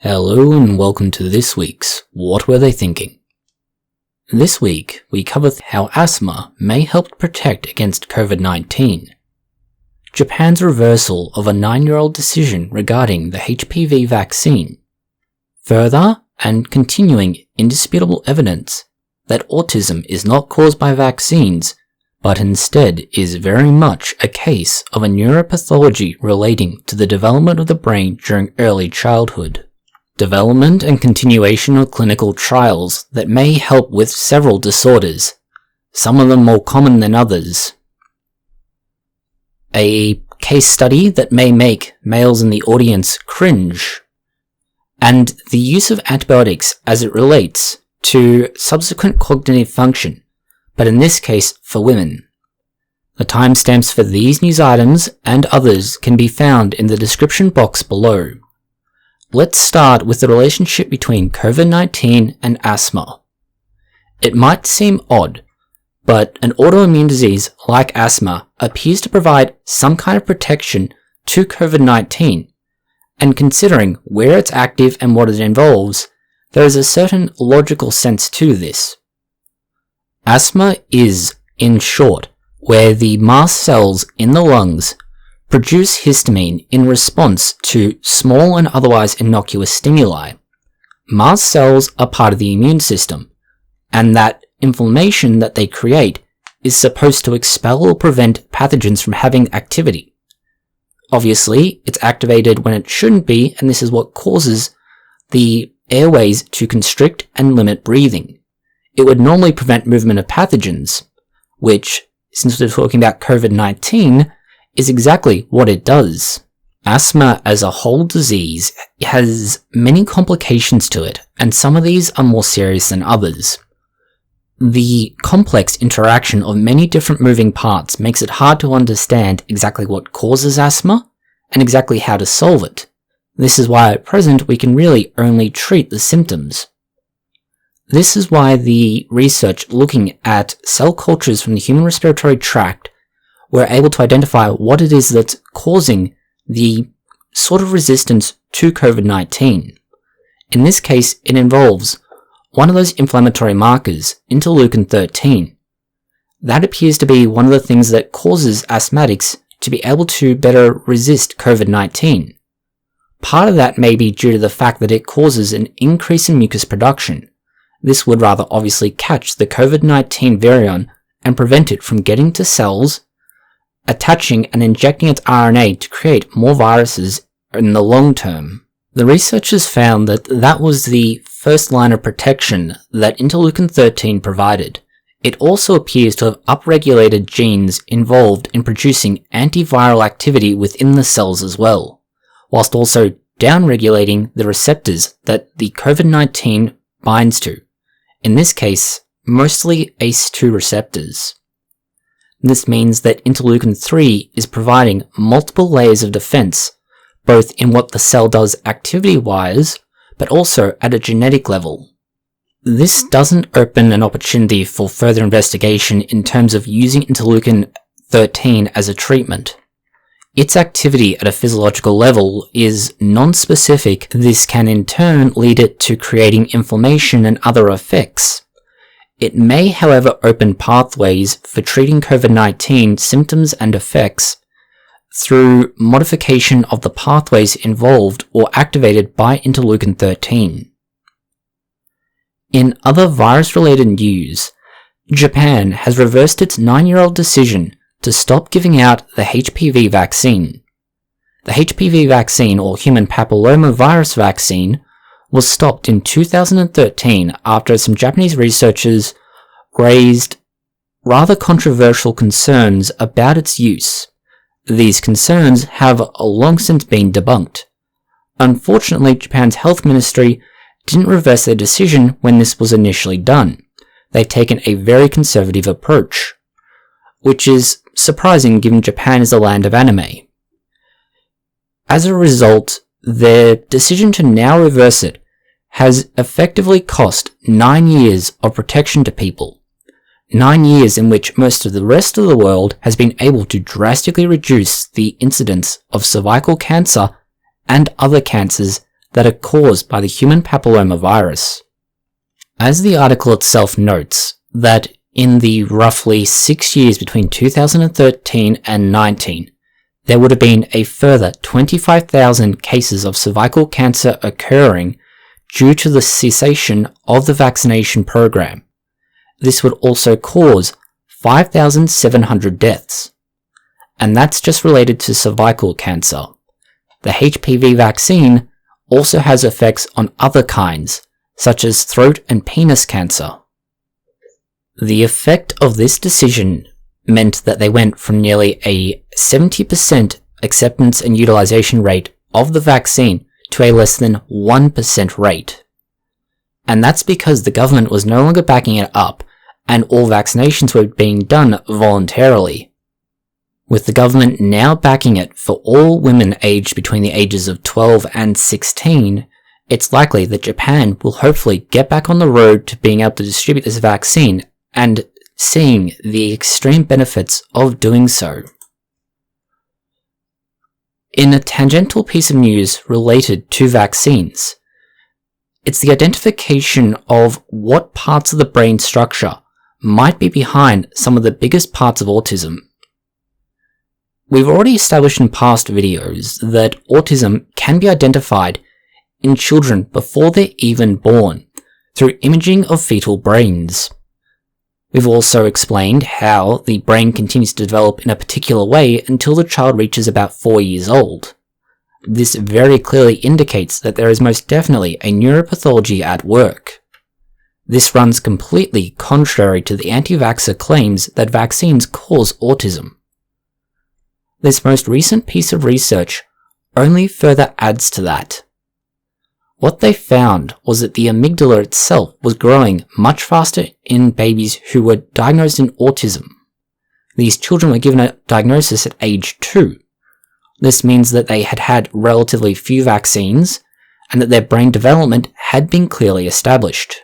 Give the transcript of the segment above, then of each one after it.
Hello and welcome to this week's What Were They Thinking? This week we cover how asthma may help protect against COVID-19, Japan's reversal of a 9-year-old decision regarding the HPV vaccine, further and continuing indisputable evidence that autism is not caused by vaccines, but instead is very much a case of a neuropathology relating to the development of the brain during early childhood. Development and continuation of clinical trials that may help with several disorders, some of them more common than others. A case study that may make males in the audience cringe. And the use of antibiotics as it relates to subsequent cognitive function, but in this case for women. The timestamps for these news items and others can be found in the description box below. Let's start with the relationship between COVID-19 and asthma. It might seem odd, but an autoimmune disease like asthma appears to provide some kind of protection to COVID-19, and considering where it's active and what it involves, there is a certain logical sense to this. Asthma is, in short, where the mast cells in the lungs produce histamine in response to small and otherwise innocuous stimuli. Mast cells are part of the immune system, and that inflammation that they create is supposed to expel or prevent pathogens from having activity. Obviously, it's activated when it shouldn't be, and this is what causes the airways to constrict and limit breathing. It would normally prevent movement of pathogens, which, since we're talking about COVID-19, is exactly what it does. Asthma as a whole disease has many complications to it, and some of these are more serious than others. The complex interaction of many different moving parts makes it hard to understand exactly what causes asthma and exactly how to solve it. This is why at present we can really only treat the symptoms. This is why the research looking at cell cultures from the human respiratory tract were able to identify what it is that's causing the sort of resistance to COVID-19. In this case, it involves one of those inflammatory markers, interleukin-13. That appears to be one of the things that causes asthmatics to be able to better resist COVID-19. Part of that may be due to the fact that it causes an increase in mucus production. This would rather obviously catch the COVID-19 virion and prevent it from getting to cells, attaching and injecting its RNA to create more viruses in the long term. The researchers found that that was the first line of protection that interleukin-13 provided. It also appears to have upregulated genes involved in producing antiviral activity within the cells as well, whilst also downregulating the receptors that the COVID-19 binds to. In this case, mostly ACE2 receptors. This means that interleukin-3 is providing multiple layers of defense, both in what the cell does activity-wise, but also at a genetic level. This doesn't open an opportunity for further investigation in terms of using interleukin-13 as a treatment. Its activity at a physiological level is non-specific. This can in turn lead it to creating inflammation and other effects. It may, however, open pathways for treating COVID-19 symptoms and effects through modification of the pathways involved or activated by interleukin-13. In other virus-related news, Japan has reversed its 9-year-old decision to stop giving out the HPV vaccine. The HPV vaccine, or human Papilloma Virus vaccine, was stopped in 2013 after some Japanese researchers raised rather controversial concerns about its use. These concerns have long since been debunked. Unfortunately, Japan's health ministry didn't reverse their decision when this was initially done. They've taken a very conservative approach, which is surprising given Japan is the land of anime. As a result, their decision to now reverse it has effectively cost 9 years of protection to people. 9 years in which most of the rest of the world has been able to drastically reduce the incidence of cervical cancer and other cancers that are caused by the human papilloma virus. As the article itself notes, that in the roughly 6 years between 2013 and 19, there would have been a further 25,000 cases of cervical cancer occurring due to the cessation of the vaccination program. This would also cause 5,700 deaths. And that's just related to cervical cancer. The HPV vaccine also has effects on other kinds, such as throat and penis cancer. The effect of this decision meant that they went from nearly a 70% acceptance and utilization rate of the vaccine to a less than 1% rate. And that's because the government was no longer backing it up, and all vaccinations were being done voluntarily. With the government now backing it for all women aged between the ages of 12 and 16, it's likely that Japan will hopefully get back on the road to being able to distribute this vaccine and seeing the extreme benefits of doing so. In a tangential piece of news related to vaccines, it's the identification of what parts of the brain structure might be behind some of the biggest parts of autism. We've already established in past videos that autism can be identified in children before they're even born through imaging of fetal brains. We've also explained how the brain continues to develop in a particular way until the child reaches about 4 years old. This very clearly indicates that there is most definitely a neuropathology at work. This runs completely contrary to the anti-vaxxer claims that vaccines cause autism. This most recent piece of research only further adds to that. What they found was that the amygdala itself was growing much faster in babies who were diagnosed in autism. These children were given a diagnosis at age 2. This means that they had had relatively few vaccines and that their brain development had been clearly established.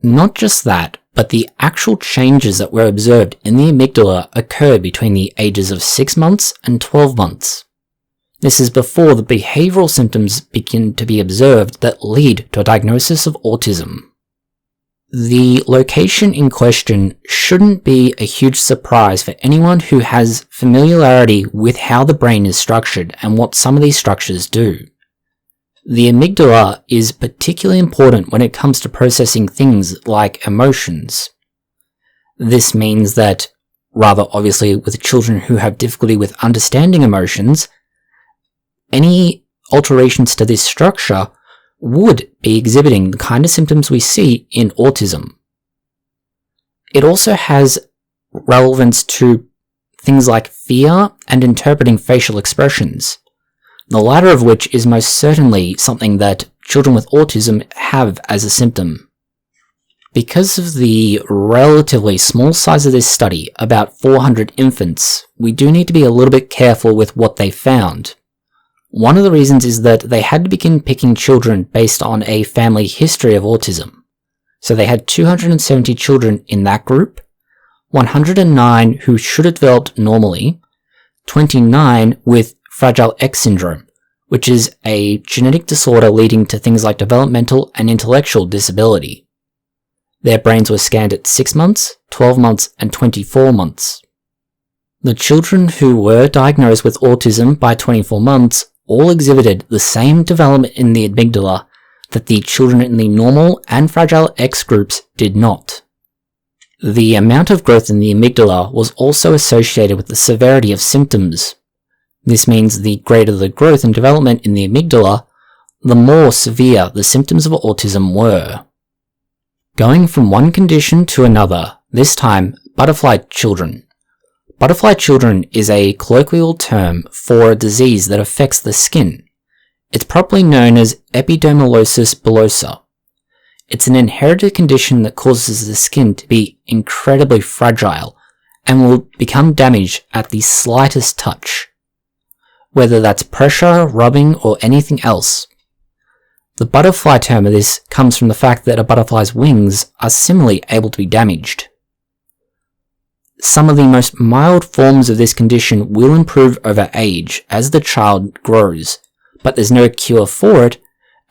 Not just that, but the actual changes that were observed in the amygdala occurred between the ages of 6 months and 12 months. This is before the behavioral symptoms begin to be observed that lead to a diagnosis of autism. The location in question shouldn't be a huge surprise for anyone who has familiarity with how the brain is structured and what some of these structures do. The amygdala is particularly important when it comes to processing things like emotions. This means that, rather obviously with children who have difficulty with understanding emotions, any alterations to this structure would be exhibiting the kind of symptoms we see in autism. It also has relevance to things like fear and interpreting facial expressions, the latter of which is most certainly something that children with autism have as a symptom. Because of the relatively small size of this study, about 400 infants, we do need to be a little bit careful with what they found. One of the reasons is that they had to begin picking children based on a family history of autism. So they had 270 children in that group, 109 who should have developed normally, 29 with Fragile X syndrome, which is a genetic disorder leading to things like developmental and intellectual disability. Their brains were scanned at 6 months, 12 months, and 24 months. The children who were diagnosed with autism by 24 months all exhibited the same development in the amygdala that the children in the normal and Fragile X groups did not. The amount of growth in the amygdala was also associated with the severity of symptoms. This means the greater the growth and development in the amygdala, the more severe the symptoms of autism were. Going from one condition to another, this time butterfly children. Butterfly children is a colloquial term for a disease that affects the skin. It's properly known as epidermolysis bullosa. It's an inherited condition that causes the skin to be incredibly fragile and will become damaged at the slightest touch, whether that's pressure, rubbing, or anything else. The butterfly term of this comes from the fact that a butterfly's wings are similarly able to be damaged. Some of the most mild forms of this condition will improve over age as the child grows, but there's no cure for it,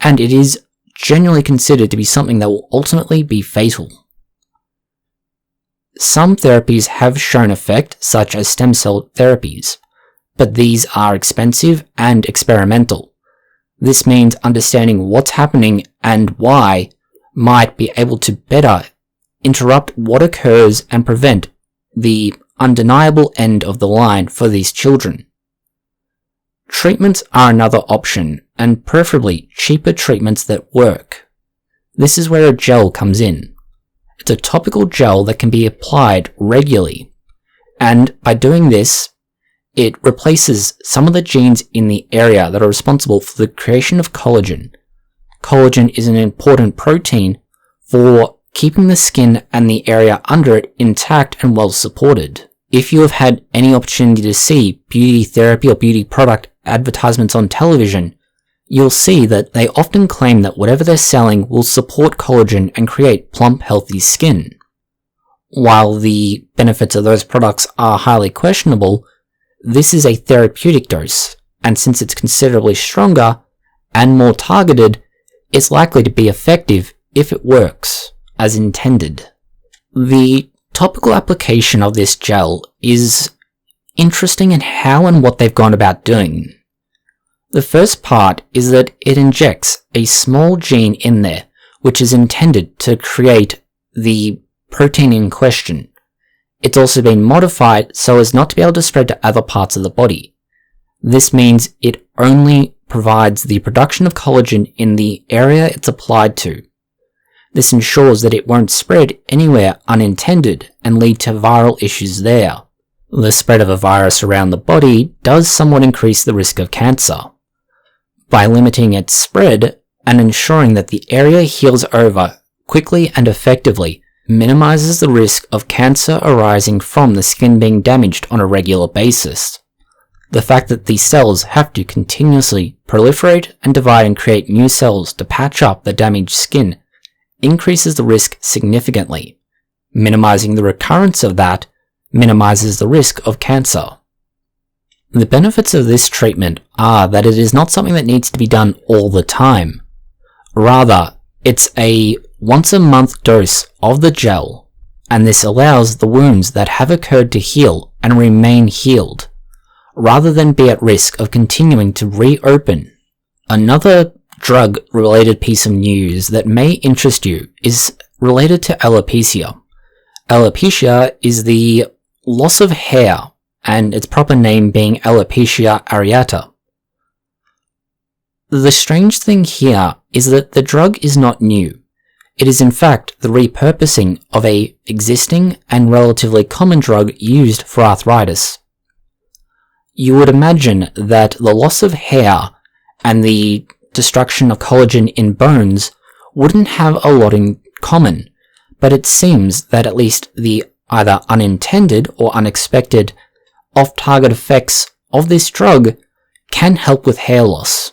and it is generally considered to be something that will ultimately be fatal. Some therapies have shown effect, such as stem cell therapies, but these are expensive and experimental. This means understanding what's happening and why might be able to better interrupt what occurs and prevent the undeniable end of the line for these children. Treatments are another option, and preferably cheaper treatments that work. This is where a gel comes in. It's a topical gel that can be applied regularly, and by doing this, it replaces some of the genes in the area that are responsible for the creation of collagen. Collagen is an important protein for keeping the skin and the area under it intact and well supported. If you have had any opportunity to see beauty therapy or beauty product advertisements on television, you'll see that they often claim that whatever they're selling will support collagen and create plump, healthy skin. While the benefits of those products are highly questionable, this is a therapeutic dose, and since it's considerably stronger and more targeted, it's likely to be effective if it works as intended. The topical application of this gel is interesting in how and what they've gone about doing. The first part is that it injects a small gene in there, which is intended to create the protein in question. It's also been modified so as not to be able to spread to other parts of the body. This means it only provides the production of collagen in the area it's applied to. This ensures that it won't spread anywhere unintended and lead to viral issues there. The spread of a virus around the body does somewhat increase the risk of cancer. By limiting its spread and ensuring that the area heals over quickly and effectively, minimizes the risk of cancer arising from the skin being damaged on a regular basis. The fact that these cells have to continuously proliferate and divide and create new cells to patch up the damaged skin increases the risk significantly. Minimizing the recurrence of that minimizes the risk of cancer. The benefits of this treatment are that it is not something that needs to be done all the time. Rather, it's a once-a-month dose of the gel, and this allows the wounds that have occurred to heal and remain healed, rather than be at risk of continuing to reopen. Another drug-related piece of news that may interest you is related to alopecia. Alopecia is the loss of hair, and its proper name being Alopecia Areata. The strange thing here is that the drug is not new. It is in fact the repurposing of a existing and relatively common drug used for arthritis. You would imagine that the loss of hair and the destruction of collagen in bones wouldn't have a lot in common, but it seems that at least the either unintended or unexpected off-target effects of this drug can help with hair loss.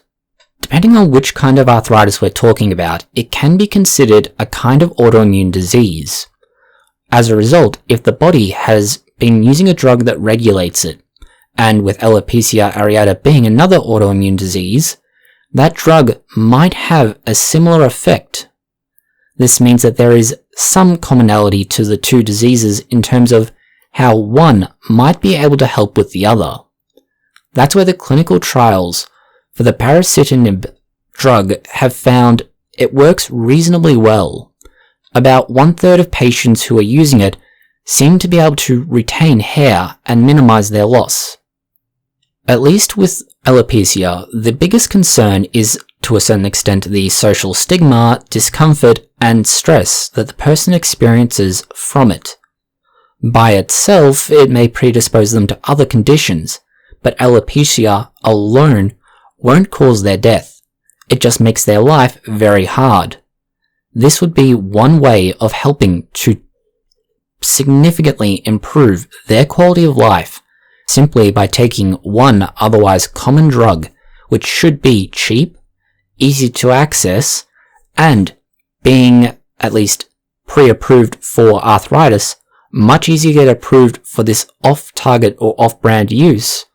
Depending on which kind of arthritis we're talking about, it can be considered a kind of autoimmune disease. As a result, if the body has been using a drug that regulates it, and with alopecia areata being another autoimmune disease, that drug might have a similar effect. This means that there is some commonality to the two diseases in terms of how one might be able to help with the other. That's where the clinical trials for the baricitinib drug have found it works reasonably well. About 1/3 of patients who are using it seem to be able to retain hair and minimize their loss. At least with alopecia, the biggest concern is, to a certain extent, the social stigma, discomfort, and stress that the person experiences from it. By itself, it may predispose them to other conditions, but alopecia alone won't cause their death. It just makes their life very hard. This would be one way of helping to significantly improve their quality of life, simply by taking one otherwise common drug, which should be cheap, easy to access, and being at least pre-approved for arthritis, much easier to get approved for this off-target or off-brand use,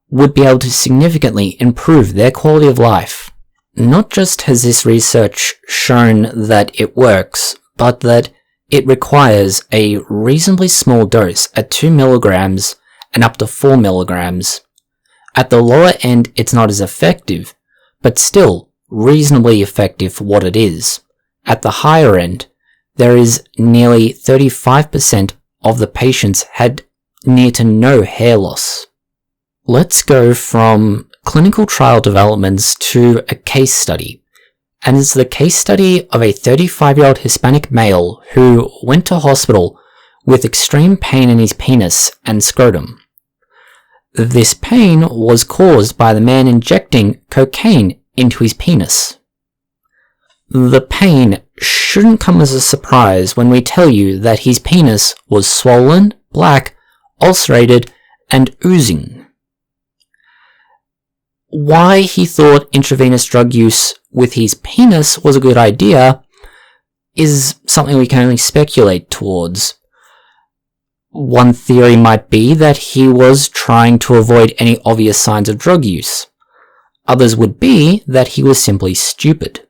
would be able to significantly improve their quality of life. Not just has this research shown that it works, but that it requires a reasonably small dose at 2 milligrams and up to 4 milligrams. At the lower end, it's not as effective, but still reasonably effective for what it is. At the higher end, there is nearly 35% of the patients had near to no hair loss. Let's go from clinical trial developments to a case study. And it's the case study of a 35-year-old Hispanic male who went to hospital with extreme pain in his penis and scrotum. This pain was caused by the man injecting cocaine into his penis. The pain shouldn't come as a surprise when we tell you that his penis was swollen, black, ulcerated, and oozing. Why he thought intravenous drug use with his penis was a good idea is something we can only speculate towards. One theory might be that he was trying to avoid any obvious signs of drug use. Others would be that he was simply stupid.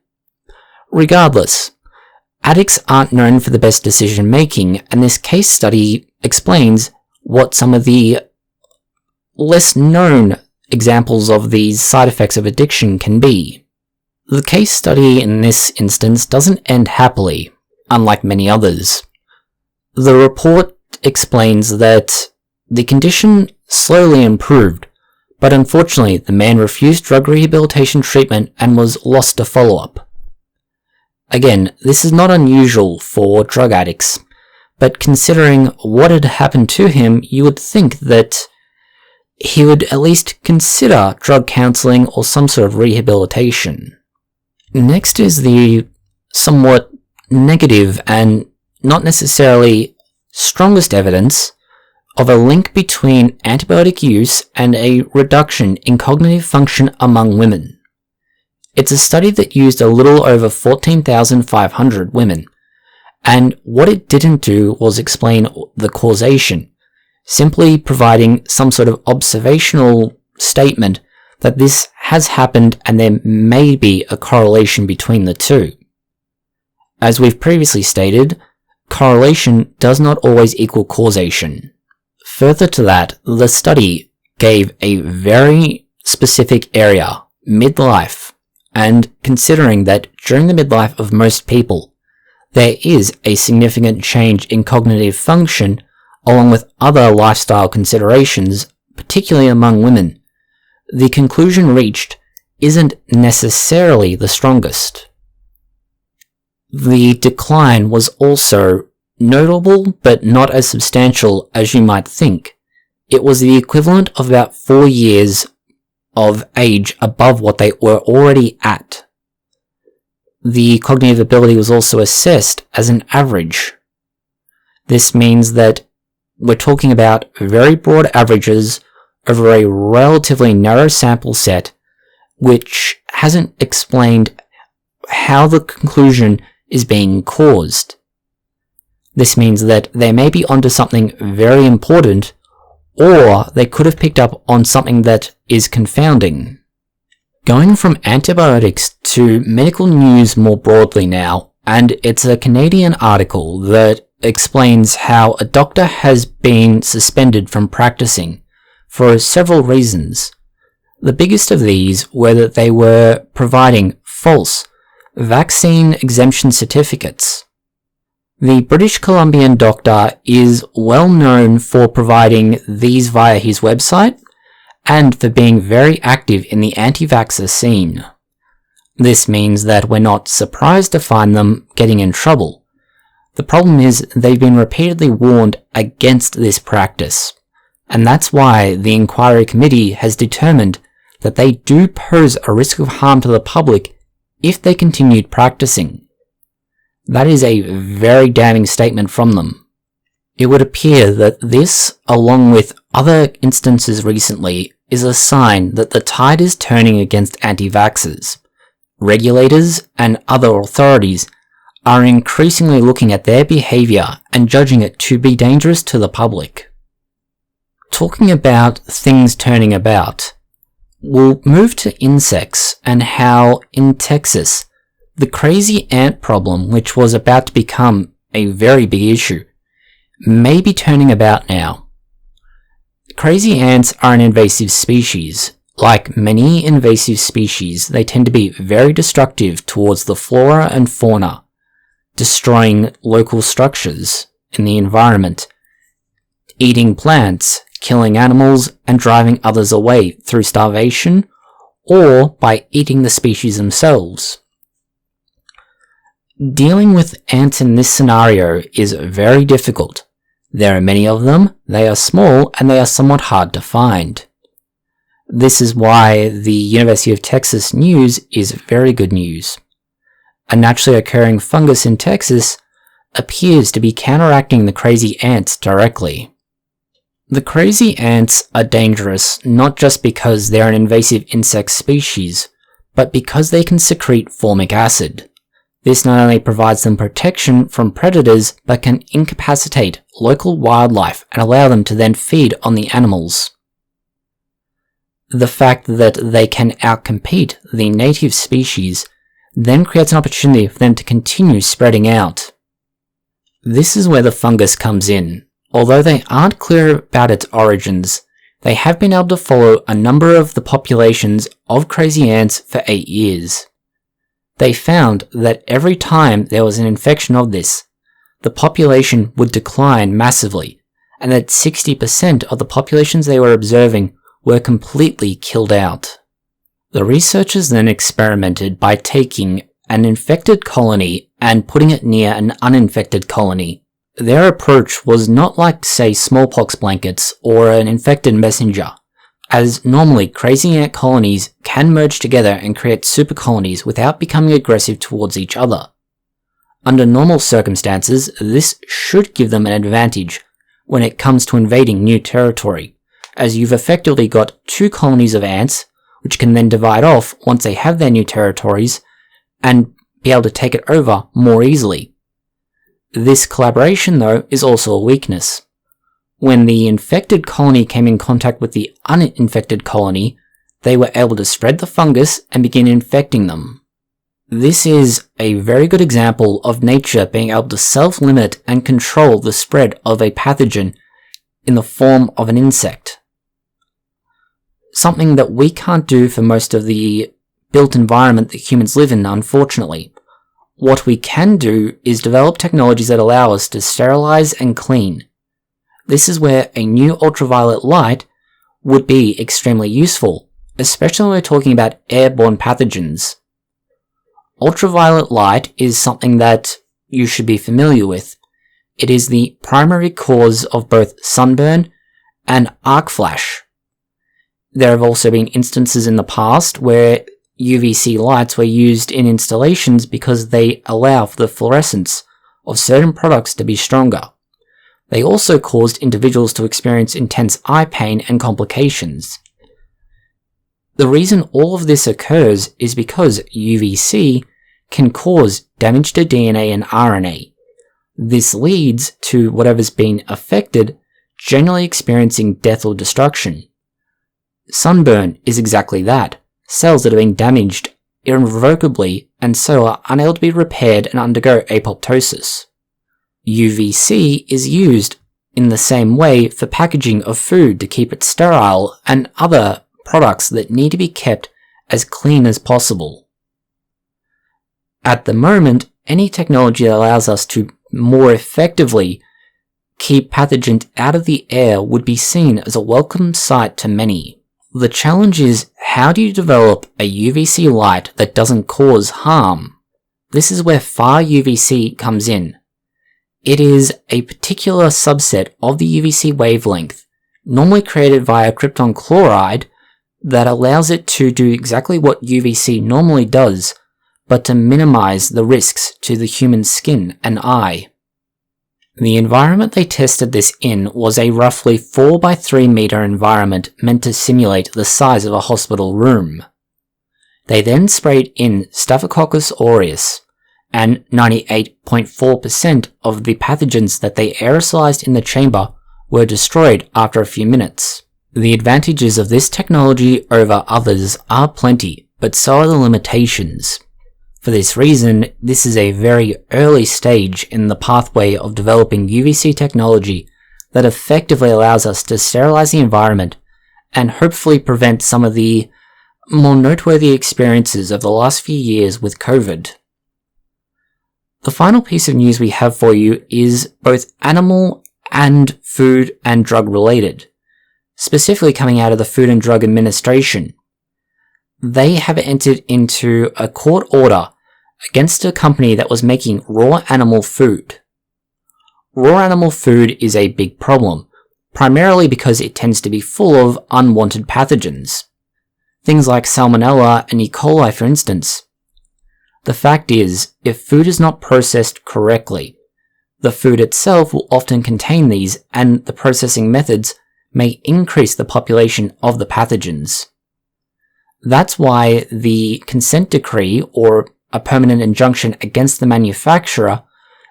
Regardless, addicts aren't known for the best decision making, and this case study explains what some of the less known examples of these side effects of addiction can be. The case study in this instance doesn't end happily, unlike many others. The report explains that the condition slowly improved, but unfortunately the man refused drug rehabilitation treatment and was lost to follow-up. Again, this is not unusual for drug addicts, but considering what had happened to him, you would think that he would at least consider drug counseling or some sort of rehabilitation. Next is the somewhat negative and not necessarily strongest evidence of a link between antibiotic use and a reduction in cognitive function among women. It's a study that used a little over 14,500 women, and what it didn't do was explain the causation, simply providing some sort of observational statement that this has happened and there may be a correlation between the two. As we've previously stated, correlation does not always equal causation. Further to that, the study gave a very specific area, midlife, and considering that during the midlife of most people, there is a significant change in cognitive function along with other lifestyle considerations, particularly among women, the conclusion reached isn't necessarily the strongest. The decline was also notable but not as substantial as you might think. It was the equivalent of about 4 years of age above what they were already at. The cognitive ability was also assessed as an average. This means that we're talking about very broad averages over a relatively narrow sample set, which hasn't explained how the conclusion is being caused. This means that they may be onto something very important, or they could have picked up on something that is confounding. Going from antibiotics to medical news more broadly now, and it's a Canadian article that explains how a doctor has been suspended from practicing for several reasons. The biggest of these were that they were providing false vaccine exemption certificates. The British Columbian doctor is well known for providing these via his website and for being very active in the anti-vaxxer scene. This means that we're not surprised to find them getting in trouble. The problem is they've been repeatedly warned against this practice, and that's why the inquiry committee has determined that they do pose a risk of harm to the public if they continued practicing. That is a very damning statement from them. It would appear that this, along with other instances recently, is a sign that the tide is turning against anti-vaxxers. Regulators and other authorities are increasingly looking at their behaviour and judging it to be dangerous to the public. Talking about things turning about, We'll move to insects and how in Texas, the crazy ant problem, which was about to become a very big issue, may be turning about now. Crazy ants are an invasive species. Like many invasive species, they tend to be very destructive towards the flora and fauna, destroying local structures in the environment, eating plants, killing animals, and driving others away through starvation or by eating the species themselves. Dealing with ants in this scenario is very difficult. There are many of them, they are small, and they are somewhat hard to find. This is why the University of Texas news is very good news. A naturally occurring fungus in Texas appears to be counteracting the crazy ants directly. The crazy ants are dangerous not just because they're an invasive insect species, but because they can secrete formic acid. This not only provides them protection from predators, but can incapacitate local wildlife and allow them to then feed on the animals. The fact that they can outcompete the native species then creates an opportunity for them to continue spreading out. This is where the fungus comes in. Although they aren't clear about its origins, they have been able to follow a number of the populations of crazy ants for 8 years. They found that every time there was an infection of this, the population would decline massively, and that 60% of the populations they were observing were completely killed out. The researchers then experimented by taking an infected colony and putting it near an uninfected colony. Their approach was not like, say, smallpox blankets or an infected messenger, as normally crazy ant colonies can merge together and create super colonies without becoming aggressive towards each other. Under normal circumstances, this should give them an advantage when it comes to invading new territory, as you've effectively got 2 colonies of ants, which can then divide off once they have their new territories, and be able to take it over more easily. This collaboration, though, is also a weakness. When the infected colony came in contact with the uninfected colony, they were able to spread the fungus and begin infecting them. This is a very good example of nature being able to self-limit and control the spread of a pathogen in the form of an insect. Something that we can't do for most of the built environment that humans live in, unfortunately. What we can do is develop technologies that allow us to sterilize and clean. This is where a new ultraviolet light would be extremely useful, especially when we're talking about airborne pathogens. Ultraviolet light is something that you should be familiar with. It is the primary cause of both sunburn and arc flash. There have also been instances in the past where UVC lights were used in installations because they allow for the fluorescence of certain products to be stronger. They also caused individuals to experience intense eye pain and complications. The reason all of this occurs is because UVC can cause damage to DNA and RNA. This leads to whatever's been affected generally experiencing death or destruction. Sunburn is exactly that. Cells that have been damaged irrevocably and so are unable to be repaired and undergo apoptosis. UVC is used in the same way for packaging of food to keep it sterile and other products that need to be kept as clean as possible. At the moment, any technology that allows us to more effectively keep pathogens out of the air would be seen as a welcome sight to many. The challenge is, how do you develop a UVC light that doesn't cause harm? This is where far UVC comes in. It is a particular subset of the UVC wavelength, normally created via krypton chloride, that allows it to do exactly what UVC normally does, but to minimize the risks to the human skin and eye. The environment they tested this in was a roughly 4 by 3 meter environment meant to simulate the size of a hospital room. They then sprayed in Staphylococcus aureus, and 98.4% of the pathogens that they aerosolized in the chamber were destroyed after a few minutes. The advantages of this technology over others are plenty, but so are the limitations. For this reason, this is a very early stage in the pathway of developing UVC technology that effectively allows us to sterilize the environment and hopefully prevent some of the more noteworthy experiences of the last few years with COVID. The final piece of news we have for you is both animal and food and drug related, specifically coming out of the Food and Drug Administration. They have entered into a court order against a company that was making raw animal food. Raw animal food is a big problem, primarily because it tends to be full of unwanted pathogens. Things like Salmonella and E. coli, for instance. The fact is, if food is not processed correctly, the food itself will often contain these, and the processing methods may increase the population of the pathogens. That's why the consent decree, or a permanent injunction against the manufacturer,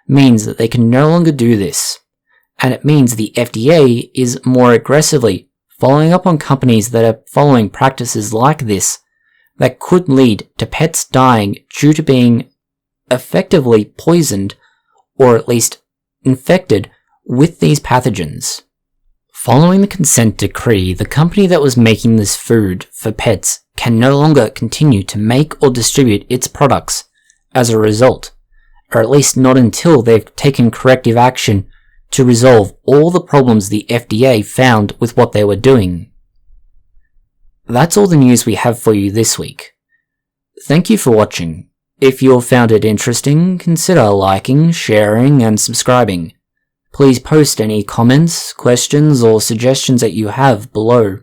means that they can no longer do this, and it means the FDA is more aggressively following up on companies that are following practices like this that could lead to pets dying due to being effectively poisoned, or at least infected, with these pathogens. Following the consent decree, the company that was making this food for pets can no longer continue to make or distribute its products as a result, or at least not until they've taken corrective action to resolve all the problems the FDA found with what they were doing. That's all the news we have for you this week. Thank you for watching. If you found it interesting, consider liking, sharing, and subscribing. Please post any comments, questions, or suggestions that you have below.